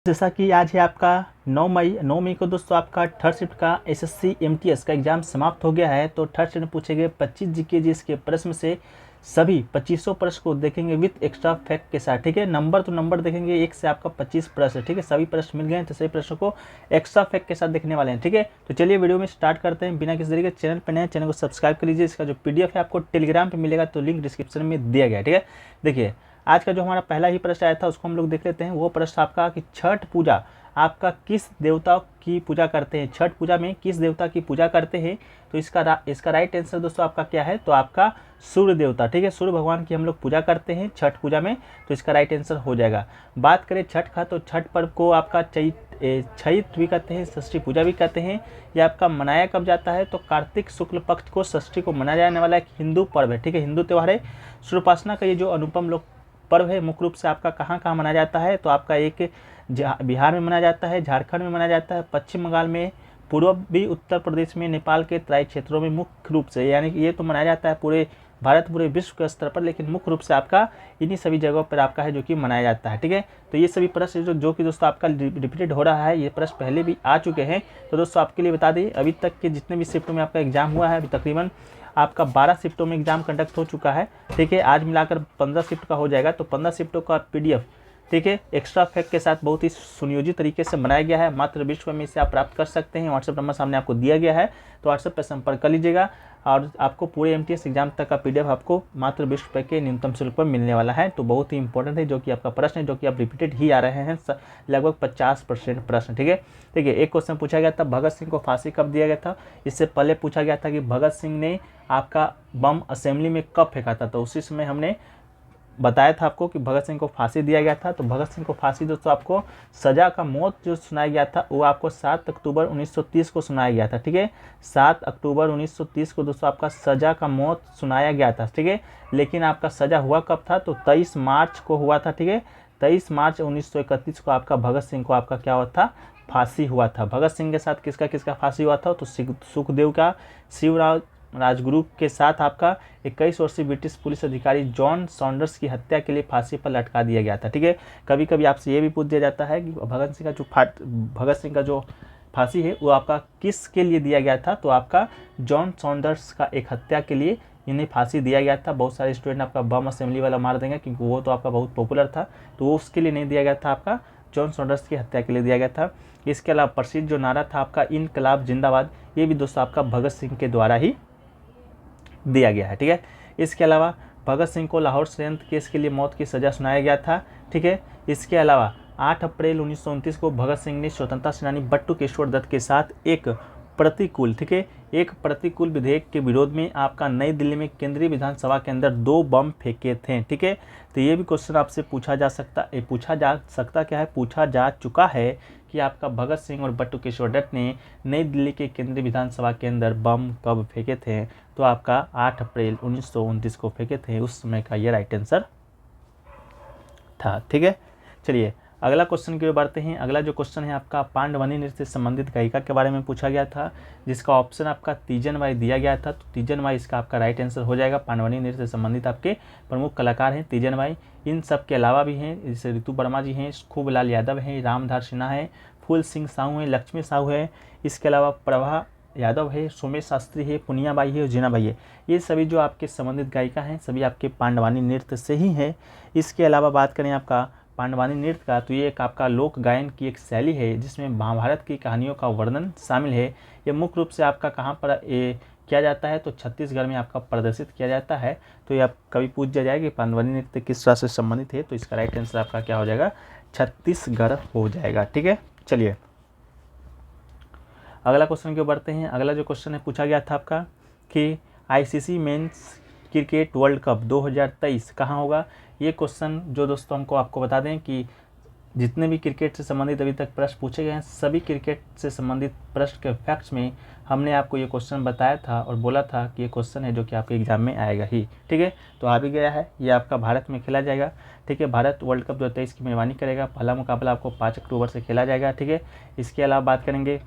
जैसा कि आज है आपका 9 मई को दोस्तों आपका थर्ड शिफ्ट का एसएससी एमटीएस का एग्जाम समाप्त हो गया है। तो थर्ड शिफ्ट में पूछे गए 25 जीके जीएस के प्रश्न से सभी 2500 प्रश्न को देखेंगे विद एक्स्ट्रा फैक्ट के साथ। ठीक है, नंबर तो नंबर देखेंगे, एक से आपका 25 प्रश्न। ठीक है, सभी प्रश्न मिल गए हैं तो सभी प्रश्नों को एक्स्ट्रा फैक्ट के साथ देखने वाले हैं। ठीक है, तो चलिए वीडियो में स्टार्ट करते हैं बिना किसी तरीके। चैनल पर नए चैनल को सब्सक्राइब कर लीजिए। इसका जो पीडीएफ है आपको टेलीग्राम पर मिलेगा, तो लिंक डिस्क्रिप्शन में दिया गया है। ठीक है, देखिए आज का जो हमारा पहला ही प्रश्न आया था उसको हम लोग देख लेते हैं। वो प्रश्न आपका कि छठ पूजा आपका किस देवता की पूजा करते हैं, छठ पूजा में किस देवता की पूजा करते हैं। तो इसका राइट आंसर दोस्तों आपका क्या है, तो आपका सूर्य देवता। ठीक है, सूर्य भगवान की हम लोग पूजा करते हैं छठ पूजा में, तो इसका राइट आंसर हो जाएगा। बात करें छठ का, तो छठ पर्व को आपका चैत्र भी कहते हैं, षष्ठी पूजा भी कहते हैं। यह आपका मनाया कब जाता है, तो कार्तिक शुक्ल पक्ष को षष्ठी को मनाया जाने वाला एक हिंदू पर्व है। ठीक है, हिंदू त्यौहार है। सूर्योपासना का ये जो अनुपम लोग पर्व है मुख्य रूप से आपका कहाँ कहाँ मनाया जाता है, तो आपका एक बिहार में मनाया जाता है, झारखंड में मनाया जाता है, पश्चिम बंगाल में, पूर्वी उत्तर प्रदेश में, नेपाल के तराई क्षेत्रों में मुख्य रूप से। यानी कि ये तो मनाया जाता है पूरे भारत पूरे विश्व के स्तर पर, लेकिन मुख्य रूप से आपका इन्हीं सभी जगहों पर आपका है जो कि मनाया जाता है। ठीक है, तो ये सभी प्रश्न जो कि दोस्तों आपका रिपीटेड हो रहा है, ये प्रश्न पहले भी आ चुके हैं। तो दोस्तों आपके लिए बता दें, अभी तक के जितने भी शिफ्टों में आपका एग्जाम हुआ है, अभी तकरीबन आपका 12 शिफ्टों में एग्जाम कंडक्ट हो चुका है। ठीक है, आज मिलाकर 15 शिफ्ट का हो जाएगा। तो 15 शिफ्टों का पीडीएफ, ठीक है, एक्स्ट्रा फैक्ट के साथ बहुत ही सुनियोजित तरीके से बनाया गया है। मात्र 20 रुपये में इसे आप प्राप्त कर सकते हैं। व्हाट्सएप नंबर सामने आपको दिया गया है, तो व्हाट्सएप पर संपर्क कर लीजिएगा और आपको पूरे एमटीएस एग्जाम तक का पीडीएफ आपको मात्र 20 रुपये के न्यूनतम शुल्क पर मिलने वाला है। तो बहुत ही इंपॉर्टेंट है जो कि आपका प्रश्न है, जो कि आप रिपीटेड ही आ रहे हैं, लगभग 50% प्रश्न। ठीक है, देखिए एक क्वेश्चन पूछा गया था, भगत सिंह को फांसी कब दिया गया था। इससे पहले पूछा गया था कि भगत सिंह ने आपका बम असेंबली में कब फेंका था। तो उसी समय हमने बताया था आपको कि भगत सिंह को फांसी दिया गया था। तो भगत सिंह को फांसी दोस्तों आपको सजा का मौत जो सुनाया गया था वो आपको 7 अक्टूबर 1930 को सुनाया गया था। ठीक है, 7 अक्टूबर 1930 को दोस्तों आपका सजा का मौत सुनाया गया था। ठीक है, लेकिन आपका सजा हुआ कब था, तो 23 मार्च को हुआ था। ठीक है, 23 मार्च 1931 को आपका भगत सिंह को आपका क्या हुआ था, फांसी हुआ था। भगत सिंह के साथ किसका किसका फांसी हुआ था, तो सुखदेव का, शिवराज राजगुरु के साथ आपका 21 वर्षीय ब्रिटिश पुलिस अधिकारी जॉन सॉन्डर्स की हत्या के लिए फांसी पर लटका दिया गया था। ठीक है, कभी कभी आपसे ये भी पूछ दिया जाता है कि भगत सिंह का जो फांसी है वो आपका किसके लिए दिया गया था, तो आपका जॉन सॉन्डर्स का एक हत्या के लिए इन्हें फांसी दिया गया था। बहुत सारे स्टूडेंट आपका बम असेंबली वाला मार देंगे क्योंकि वो तो आपका बहुत पॉपुलर था, तो वो उसके लिए नहीं दिया गया था, आपका जॉन सॉन्डर्स की हत्या के लिए दिया गया था। इसके अलावा प्रसिद्ध जो नारा था आपका इनकलाब जिंदाबाद, ये भी दोस्तों आपका भगत सिंह के द्वारा ही दिया गया है। ठीक है, इसके अलावा भगत सिंह को लाहौर षड्यंत्र केस के लिए मौत की सजा सुनाया गया था। ठीक है, इसके अलावा 8 अप्रैल 1929 को भगत सिंह ने स्वतंत्रता सेनानी बट्टू केशवर दत्त के साथ एक प्रतिकूल विधेयक के विरोध में आपका नई दिल्ली में केंद्रीय विधानसभा के अंदर 2 बम फेंके थे। ठीक है, तो ये भी क्वेश्चन आपसे पूछा जा चुका है कि आपका भगत सिंह और बट्टू केशवर दत्त ने नई दिल्ली के केंद्रीय विधानसभा के अंदर बम कब फेंके थे, तो आपका 8 अप्रैल 1929 को फेंके थे। उस समय का ये राइट आंसर था। ठीक है, चलिए अगला क्वेश्चन की ओर बढ़ते हैं। अगला जो क्वेश्चन है आपका पांडवानी नृत्य से संबंधित गायिका के बारे में पूछा गया था, जिसका ऑप्शन आपका तीजन बाई दिया गया था। तो तीजन बाई इसका आपका राइट आंसर हो जाएगा। पांडवानी नृत्य से संबंधित आपके प्रमुख कलाकार हैं तीजन बाई। इन सब के अलावा भी हैं, जैसे ऋतु वर्मा जी हैं, खूबलाल यादव हैं, रामधार सिन्हा है, फूल सिंह साहू हैं, लक्ष्मी साहू है, इसके अलावा प्रभा यादव है, सोमेश शास्त्री है, पुनिया बाई है और जीना बाई है। ये सभी जो आपके संबंधित गायिका हैं सभी आपके पांडवानी नृत्य से ही हैं। इसके अलावा बात करें आपका पांडवानी नृत्य का, तो ये एक आपका लोक गायन की एक शैली है जिसमें महाभारत की कहानियों का वर्णन शामिल है। ये मुख्य रूप से आपका कहाँ पर किया जाता है, तो छत्तीसगढ़ में आपका प्रदर्शित किया जाता है। तो ये आप कभी पूछ जाए कि पांडवानी नृत्य किस तरह से संबंधित है, तो इसका राइट आंसर आपका क्या हो जाएगा, छत्तीसगढ़ हो जाएगा। ठीक है, चलिए अगला क्वेश्चन की ओर बढ़ते हैं। अगला जो क्वेश्चन है पूछा गया था आपका कि ICC men's cricket world cup 2023 कहाँ होगा। ये क्वेश्चन जो दोस्तों हमको आपको बता दें कि जितने भी क्रिकेट से संबंधित अभी तक प्रश्न पूछे गए हैं सभी क्रिकेट से संबंधित प्रश्न के फैक्ट्स में हमने आपको ये क्वेश्चन बताया था और बोला था कि ये क्वेश्चन है जो कि आपके एग्जाम में आएगा ही। ठीक है, तो आ भी गया है, ये आपका भारत में खेला जाएगा। ठीक है, भारत वर्ल्ड कप 2023 की मेजबानी करेगा। पहला मुकाबला आपको 5 अक्टूबर से खेला जाएगा। ठीक है, इसके अलावा बात करेंगे,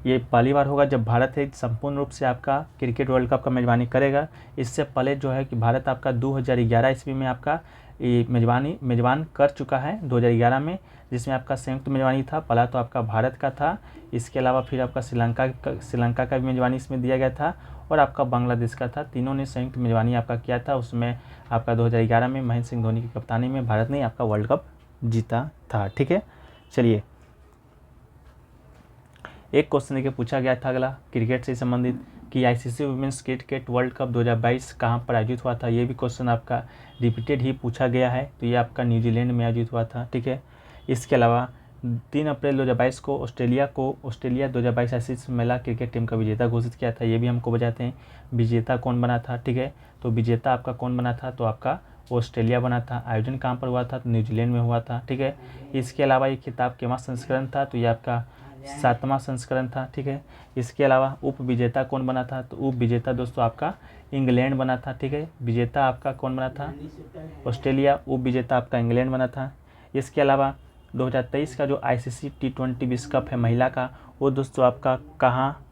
ये पहली बार होगा जब भारत है संपूर्ण रूप से आपका क्रिकेट वर्ल्ड कप का मेजबानी करेगा। इससे पहले जो है कि भारत आपका 2011 ईस्वी में आपका ये मेजबान कर चुका है 2011 में, जिसमें आपका संयुक्त मेजबानी था। पहला तो आपका भारत का था, इसके अलावा फिर आपका श्रीलंका का भी मेजबानी इसमें दिया गया था और आपका बांग्लादेश का था। तीनों ने संयुक्त मेजबानी आपका किया था। उसमें आपका 2011 में महेंद्र सिंह धोनी की कप्तानी में भारत ने आपका वर्ल्ड कप जीता था। ठीक है, चलिए एक क्वेश्चन देखिए पूछा गया था अगला क्रिकेट से संबंधित कि ICC women's cricket world cup 2022 कहाँ पर आयोजित हुआ था। ये भी क्वेश्चन आपका रिपीटेड ही पूछा गया है, तो ये आपका न्यूजीलैंड में आयोजित हुआ था। ठीक है, इसके अलावा 3 अप्रैल 2022 को ऑस्ट्रेलिया 2022 आईसीसी महिला क्रिकेट टीम का विजेता घोषित किया था। ये भी हमको बताते हैं विजेता कौन बना था। ठीक है, तो विजेता आपका कौन बना था, तो आपका ऑस्ट्रेलिया बना था। आयोजन कहाँ पर हुआ था, तो न्यूजीलैंड में हुआ था। ठीक है, इसके अलावा ये खिताब केवां संस्करण था, तो ये आपका 7वां संस्करण था। ठीक है, इसके अलावा उप विजेता कौन बना था, तो उप विजेता दोस्तों आपका इंग्लैंड बना था। ठीक है, विजेता आपका कौन बना था, ऑस्ट्रेलिया, उप विजेता आपका इंग्लैंड बना था। इसके अलावा 2023 का जो आईसीसी T20 विश्व कप है महिला का, वो दोस्तों आपका कहाँ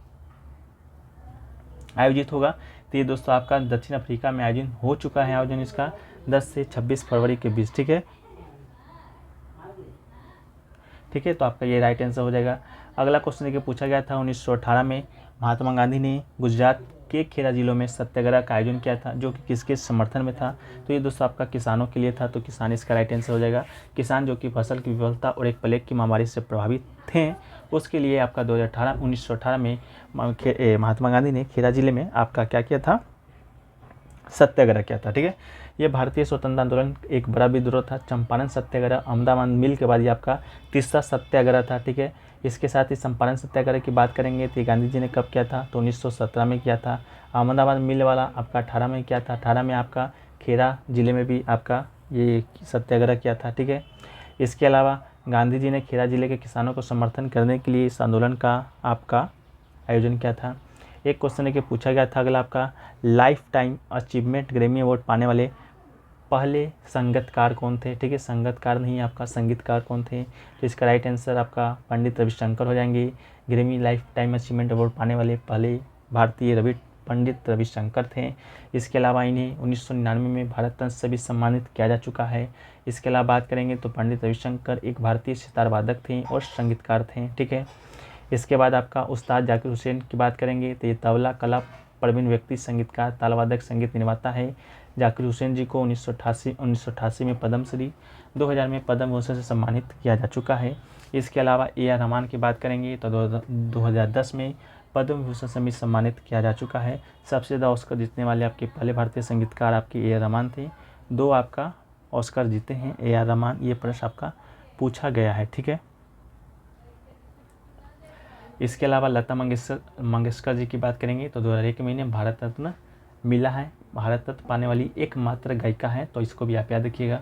आयोजित होगा, तो ये दोस्तों आपका दक्षिण अफ्रीका में आयोजन हो चुका है। आयोजन इसका 10 से 26 फरवरी के बीच। ठीक है, तो आपका ये राइट आंसर हो जाएगा। अगला क्वेश्चन देखिए पूछा गया था 1918 में महात्मा गांधी ने गुजरात के खेड़ा जिलों में सत्याग्रह का आयोजन किया था, जो कि किसके समर्थन में था, तो ये दोस्तों आपका किसानों के लिए था। तो किसान इसका राइट आंसर हो जाएगा। किसान जो कि फसल की विफलता और एक प्लेग की महामारी से प्रभावित थे, उसके लिए आपका 1918 में महात्मा गांधी ने खेड़ा जिले में आपका क्या किया था, सत्याग्रह किया था। ठीक है, ये भारतीय स्वतंत्रता आंदोलन एक बड़ा विद्रोह था। चंपारण सत्याग्रह, अहमदाबाद मिल के बाद ये आपका तीसरा सत्याग्रह था। ठीक है, इसके साथ ही चंपारण सत्याग्रह की बात करेंगे तो गांधी जी ने कब किया था, तो 1917 में किया था। अहमदाबाद मिल वाला आपका 18 में किया था। 18 में आपका खेड़ा जिले में भी आपका ये सत्याग्रह किया था। ठीक है, इसके अलावा गांधी जी ने खेड़ा जिले के किसानों को समर्थन करने के लिए इस आंदोलन का आपका आयोजन किया था। एक क्वेश्चन है कि पूछा गया था अगला आपका life time achievement Grammy award पाने वाले पहले संगीतकार कौन थे। ठीक है, संगीतकार नहीं आपका संगीतकार कौन थे, तो इसका राइट आंसर आपका पंडित रविशंकर हो जाएंगे। Grammy life time achievement award पाने वाले पहले भारतीय पंडित रविशंकर थे। इसके अलावा इन्हें 1999 में भारत रत्न से भी सम्मानित किया जा चुका है। इसके अलावा बात करेंगे तो पंडित रविशंकर एक भारतीय सितार वादक थे और संगीतकार थे। ठीक है, इसके बाद आपका उस्ताद जाकिर हुसैन की बात करेंगे तो ये तबला कला प्रवीण व्यक्ति, संगीतकार, तालवादक, संगीत निर्माता है। जाकिर हुसैन जी को 1988 में पद्मश्री, 2000 में पद्म भूषण से सम्मानित किया जा चुका है। इसके अलावा A.R. रहमान की बात करेंगे तो 2010 में पद्म भूषण से भी सम्मानित किया जा चुका है। सबसे ज़्यादा ऑस्कर जीतने वाले आपके पहले भारतीय संगीतकार आपके A.R. रहमान थे। 2 आपका ऑस्कर जीते हैं A.R. रहमान, ये प्रश्न आपका पूछा गया है। ठीक है, इसके अलावा लता मंगेशकर जी की बात करेंगे तो 2001 में इन्हें भारत रत्न मिला है। भारत रत्न पाने वाली एकमात्र गायिका है, तो इसको भी आप याद रखिएगा।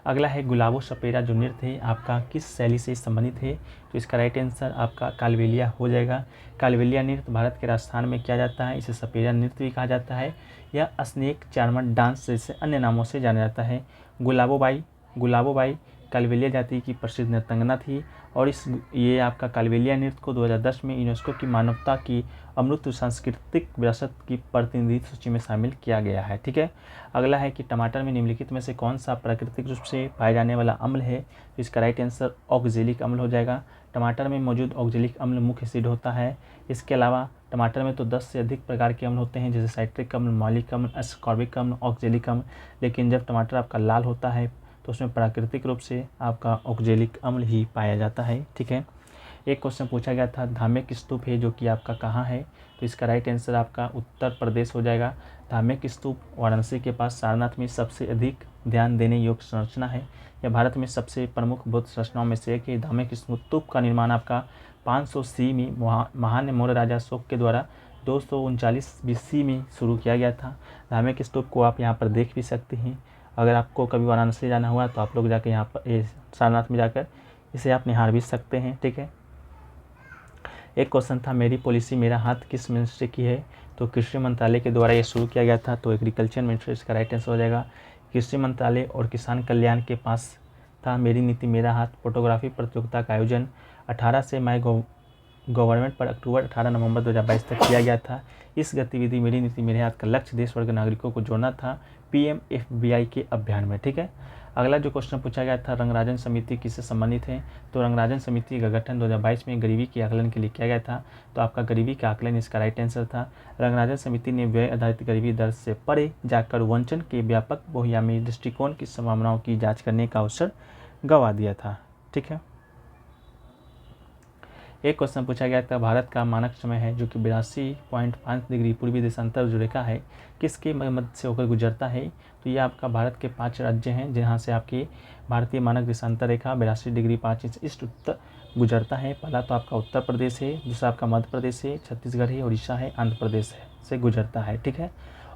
अगला है गुलाबो सपेरा जो नृत्य है आपका किस शैली से संबंधित है, तो इसका राइट आंसर आपका कालबेलिया हो जाएगा। कालबेलिया नृत्य भारत के राजस्थान में किया जाता है। इसे सपेरा नृत्य भी कहा जाता है या स्नेक चार्मर डांस जैसे अन्य नामों से जाना जाता है। गुलाबोबाई कालबेलिया जाति की प्रसिद्ध नृत्यांगना थी और ये आपका कालबेलिया नृत्य को 2010 में यूनेस्को की मानवता की अमूर्त सांस्कृतिक विरासत की प्रतिनिधि सूची में शामिल किया गया है। ठीक है, अगला है कि टमाटर में निम्नलिखित में से कौन सा प्राकृतिक रूप से पाया जाने वाला अम्ल है, तो इसका राइट आंसर ऑक्जेलिक अम्ल हो जाएगा। टमाटर में मौजूद ऑक्जेलिक अम्ल मुख्य एसिड होता है। इसके अलावा टमाटर में तो 10 से अधिक प्रकार के अम्ल होते हैं, जैसे साइट्रिक अम्ल, मौलिक अम्ल, एस्कॉर्बिक अम्ल, ऑक्जेलिक अम्ल। लेकिन जब टमाटर आपका लाल होता है तो उसमें प्राकृतिक रूप से आपका ऑक्जेलिक अम्ल ही पाया जाता है। ठीक है, एक क्वेश्चन पूछा गया था धामेक स्तूप है जो कि आपका कहाँ है, तो इसका राइट आंसर आपका उत्तर प्रदेश हो जाएगा। धामेक स्तूप वाराणसी के पास सारनाथ में सबसे अधिक ध्यान देने योग्य संरचना है। यह भारत में सबसे प्रमुख बौद्ध संरचनाओं में से एक है। धामेक स्तूप का निर्माण आपका 500 सी में महान मौर्य राजा अशोक के द्वारा 239 BC में शुरू किया गया था। धामेक स्तूप को आप यहाँ पर देख भी सकते हैं। अगर आपको कभी वाराणसी जाना हुआ तो आप लोग जाकर यहाँ पर सारनाथ में जाकर इसे आप निहार भी सकते हैं। ठीक है, एक क्वेश्चन था मेरी पॉलिसी मेरा हाथ किस मिनिस्ट्री की है, तो कृषि मंत्रालय के द्वारा ये शुरू किया गया था, तो एग्रीकल्चर मिनिस्ट्री इसका राइट आंसर हो जाएगा। कृषि मंत्रालय और किसान कल्याण के पास था मेरी नीति मेरा हाथ फोटोग्राफी प्रतियोगिता का आयोजन 18 से माई गवर्नमेंट पर अक्टूबर 18 नवंबर 2022 तक किया गया था। इस गतिविधि मेरी नीति मेरे हाथ का लक्ष्य देश वर्ग नागरिकों को जोड़ना था PM FBI के अभियान में। ठीक है, अगला जो क्वेश्चन पूछा गया था, रंगराजन समिति किससे संबंधित है? तो रंगराजन समिति का गठन 2022 में गरीबी के आकलन के लिए किया गया था। तो आपका गरीबी का आकलन इसका राइट आंसर था। रंगराजन समिति ने व्यय आधारित गरीबी दर से परे जाकर वंचन के व्यापक बहुआयामी दृष्टिकोण की संभावनाओं की जांच करने का अवसर गंवा दिया था। ठीक है। एक क्वेश्चन पूछा गया था, भारत का मानक समय है जो कि 82.5 डिग्री पूर्वी देशांतर जो रेखा है किसके मध्य से होकर गुजरता है? तो ये आपका भारत के 5 राज्य हैं जहाँ से आपकी भारतीय मानक देशांतर रेखा 82 डिग्री 5 इंच ईस्ट उत्तर गुजरता है। पहला तो आपका उत्तर प्रदेश है, दूसरा आपका मध्य प्रदेश है, छत्तीसगढ़ है, उड़ीसा है, आंध्र प्रदेश है से गुजरता है। ठीक है।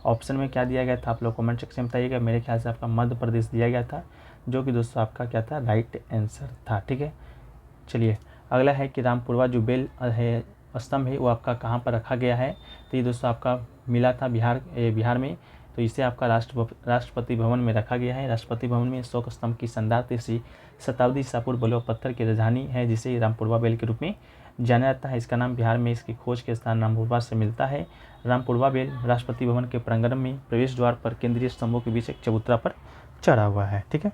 ऑप्शन में क्या दिया गया था आप लोग कमेंट सेक्शन में बताइएगा। मेरे ख्याल से आपका मध्य प्रदेश दिया गया था, जो कि दोस्तों आपका क्या था, राइट आंसर था। ठीक है। चलिए अगला है कि रामपुरवा जो बेल है स्तंभ है वो आपका कहाँ पर रखा गया है? तो ये दोस्तों आपका मिला था बिहार में। तो इसे आपका राष्ट्रपति भवन में रखा गया है। राष्ट्रपति भवन में अशोक स्तंभ की शानदार 3वीं शताब्दी ईसा पूर्व बलुआ पत्थर की राजधानी है जिसे रामपुरवा बेल के रूप में जाना जाता है। इसका नाम बिहार में इसकी खोज के स्थान रामपुरवा से मिलता है। रामपुरवा बेल राष्ट्रपति भवन के प्रांगण में प्रवेश द्वार पर केंद्रीय स्तंभों के बीच एक चबूतरा पर चढ़ा हुआ है। ठीक है।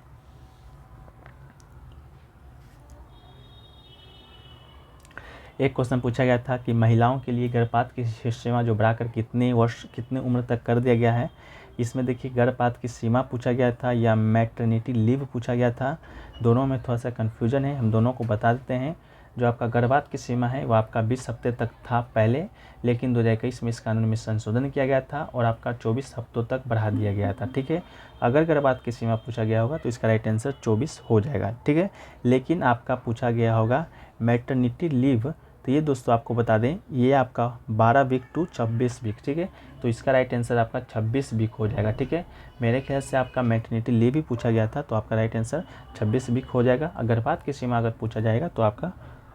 एक क्वेश्चन पूछा गया था कि महिलाओं के लिए गर्भपात की सीमा जो बढ़ाकर कितने उम्र तक कर दिया गया है? इसमें देखिए गर्भपात की सीमा पूछा गया था या मैटरनिटी लीव पूछा गया था। दोनों में थोड़ा सा कन्फ्यूजन है, हम दोनों को बता देते हैं। जो आपका गर्भपात की सीमा है वो आपका 20 हफ्ते तक था पहले, लेकिन 2021 में इस कानून में संशोधन किया गया था और आपका 24 हफ्तों तक बढ़ा दिया गया था। ठीक है। अगर गर्भपात की सीमा पूछा गया होगा तो इसका राइट आंसर 24 हो जाएगा। ठीक है। लेकिन आपका पूछा गया होगा मैटरनिटी लीव, तो ये दोस्तों आपको बता दें ये आपका 12 वीक टू 26 वीक। ठीक है। तो इसका राइट आंसर आपका 26 वीक हो जाएगा। ठीक है। मेरे ख्याल से आपका मैटरनिटी लीव भी पूछा गया था तो आपका राइट आंसर 26 वीक हो जाएगा। गर्भपात की सीमा अगर पूछा जाएगा तो आपका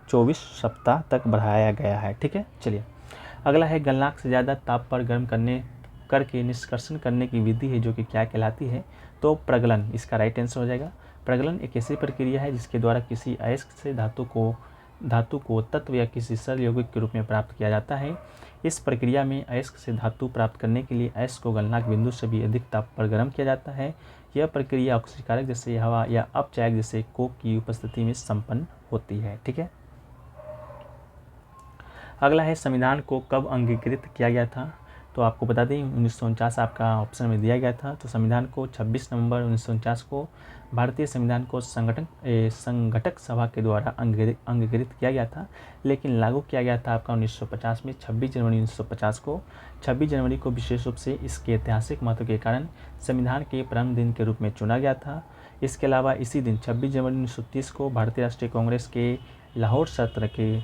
24 सप्ताह तक बढ़ाया गया है। ठीक है। चलिए अगला है गलनांक से ज़्यादा ताप पर गर्म करके निष्कर्षण करने की विधि है जो कि क्या कहलाती है? तो प्रगलन इसका राइट आंसर हो जाएगा। प्रगलन एक ऐसी प्रक्रिया है जिसके द्वारा किसी अयस्क से धातु को तत्व या किसी सरल यौगिक के रूप में प्राप्त किया जाता है। इस प्रक्रिया में अयस्क से धातु प्राप्त करने के लिए अयस्क को गलनांक बिंदु से भी अधिक ताप पर गर्म किया जाता है। यह प्रक्रिया ऑक्सीकारक जैसे हवा या अपचायक जैसे कोक की उपस्थिति में संपन्न होती है। ठीक है। अगला है संविधान को कब अंगीकृत किया गया था? तो आपको बता दें 1949 आपका ऑप्शन में दिया गया था। तो संविधान को 26 नवंबर 1949 को भारतीय संविधान को संघटक सभा के द्वारा अंगीकृत किया गया था, लेकिन लागू किया गया था आपका 1950 में 26 जनवरी 1950 को। 26 जनवरी को विशेष रूप से इसके ऐतिहासिक महत्व के कारण संविधान के प्रारंभ दिन के रूप में चुना गया था। इसके अलावा इसी दिन 26 जनवरी 1930 को भारतीय राष्ट्रीय कांग्रेस के लाहौर सत्र के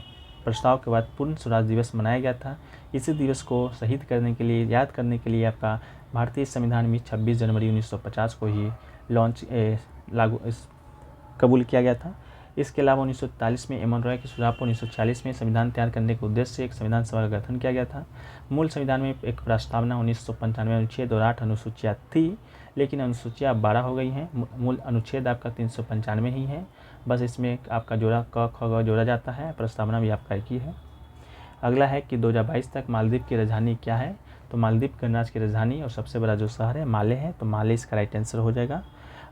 प्रस्ताव के बाद पूर्ण स्वराज दिवस मनाया गया था। इसी दिवस को शहीद करने के लिए याद करने के लिए आपका भारतीय संविधान में 26 जनवरी 1950 को ही कबूल किया गया था। इसके अलावा 1943 में एम रॉय के सुझाव पर 1946 में संविधान तैयार करने के उद्देश्य से एक संविधान सभा का गठन किया गया था। मूल संविधान में एक प्रस्तावना 1995 अनुच्छेद और 8 अनुसूचियाँ थी, लेकिन अनुसूचियाँ 12 हो गई हैं। मूल अनुच्छेद आपका 395 ही है, बस इसमें आपका जोड़ा क ख ग जोड़ा जाता है। प्रस्तावना भी आपका एक ही है। अगला है कि 2022 तक मालदीव की राजधानी क्या है? तो मालदीव गणराज्य की राजधानी और सबसे बड़ा जो शहर है माले है, तो माले इसका राइट आंसर हो जाएगा।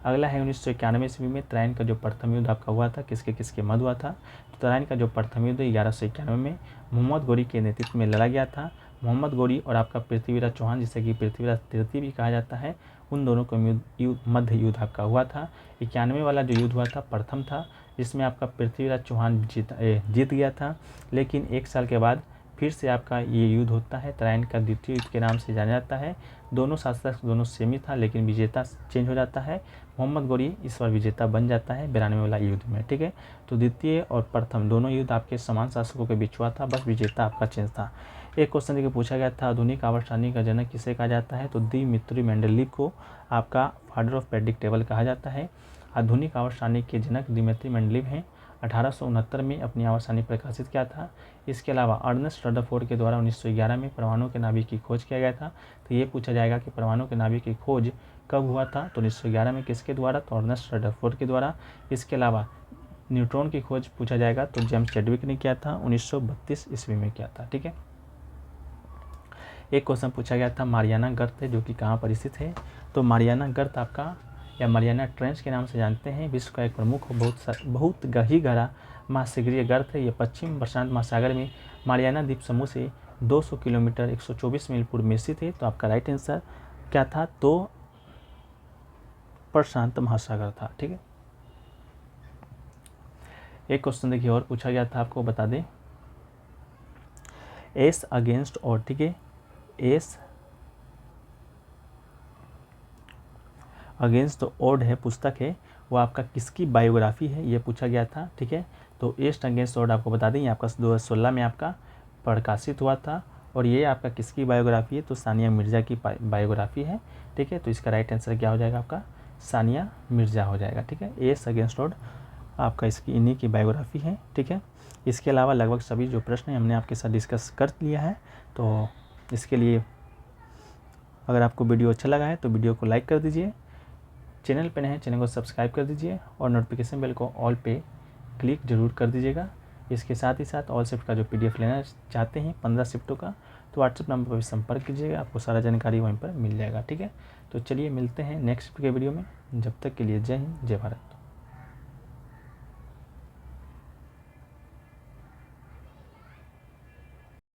अगला है 1991 ईस्वी में तराइन का जो प्रथम युद्ध आपका हुआ था किसके मध्य हुआ था? तो तराइन का जो प्रथम युद्ध 1191 में मोहम्मद गोरी के नेतृत्व में लड़ा गया था। मोहम्मद गोरी और आपका पृथ्वीराज चौहान, जिसे कि पृथ्वीराज तृतीय भी कहा जाता है, उन दोनों का मध्य युद्ध आपका हुआ था। 91 वाला जो युद्ध हुआ था प्रथम था, जिसमें आपका पृथ्वीराज चौहान जीत गया था, लेकिन एक साल के बाद फिर से आपका ये युद्ध होता है। तराइन का द्वितीय युद्ध के नाम से जाना जाता है। दोनों शासक दोनों सेम ही था, लेकिन विजेता चेंज हो जाता है। मोहम्मद गोरी इस बार विजेता बन जाता है 92 वाला युद्ध में। ठीक है। तो द्वितीय और प्रथम दोनों युद्ध आपके समान शासकों के बीच हुआ था, बस विजेता आपका चेंज था। एक क्वेश्चन देखिए पूछा गया था, आधुनिक आवर्तसारणी का जनक किसे कहा जाता है? तो दिमित्री मेंडलीव को आपका फादर ऑफ प्रेडिक्टेबल कहा जाता है। आधुनिक आवर्तसारणी के जनक दिमित्री मेंडलीव हैं। 1869 में अपनी आवर्तसारणी प्रकाशित किया था। इसके अलावा अर्नेस्ट रदरफोर्ड के द्वारा 1911 में परमाणु के नाभिक की खोज किया गया था। तो ये पूछा जाएगा कि परमाणु के नाभिक की खोज कब हुआ था? तो 1911 में किसके द्वारा? तो अर्नेस्ट रदरफोर्ड के द्वारा। इसके अलावा न्यूट्रॉन की खोज पूछा जाएगा तो जेम्स चैडविक ने किया था, 1932 ईस्वी में किया था। ठीक है। एक क्वेश्चन पूछा गया था मारियाना गर्त है जो कि कहाँ पर स्थित है? तो मारियाना गर्त आपका या मारियाना ट्रेंच के नाम से जानते हैं, विश्व का एक प्रमुख बहुत ही गहरा महासागरीय गर्त है। ये पश्चिम प्रशांत महासागर में मारियाना द्वीप समूह से 200 किलोमीटर 124 मील पूर्व में स्थित है। तो आपका राइट आंसर क्या था? तो प्रशांत महासागर था। ठीक है, एक क्वेश्चन देखिए और पूछा गया था, आपको बता दें, एस अगेंस्ट और, ठीक है, एस अगेंस्ट ओड है पुस्तक है, वो आपका किसकी बायोग्राफी है, ये पूछा गया था। ठीक है, तो एस्ट अगेंस्ट ओड आपको बता दें ये आपका 2016 में आपका प्रकाशित हुआ था, और ये आपका किसकी बायोग्राफी है? तो सानिया मिर्ज़ा की बायोग्राफी है। ठीक है, तो इसका राइट आंसर क्या हो जाएगा? आपका सानिया मिर्ज़ा हो जाएगा। ठीक है, एस अगेंस्ट ओड आपका इसकी इन्हीं की बायोग्राफी है। ठीक है, इसके अलावा लगभग सभी जो प्रश्न हैं हमने आपके साथ डिस्कस कर लिया है। तो इसके लिए अगर आपको वीडियो अच्छा लगा है तो वीडियो को लाइक कर दीजिए, चैनल पे नए हैं चैनल को सब्सक्राइब कर दीजिए, और नोटिफिकेशन बेल को ऑल पे क्लिक जरूर कर दीजिएगा। इसके साथ ही साथ ऑल शिफ्ट का जो PDF लेना चाहते हैं 15 शिफ्टों का, तो व्हाट्सएप नंबर पर भी संपर्क कीजिएगा, आपको सारा जानकारी वहीं पर मिल जाएगा। ठीक है, तो चलिए मिलते हैं नेक्स्ट शिफ्ट के वीडियो में, जब तक के लिए जय हिंद जय भारत।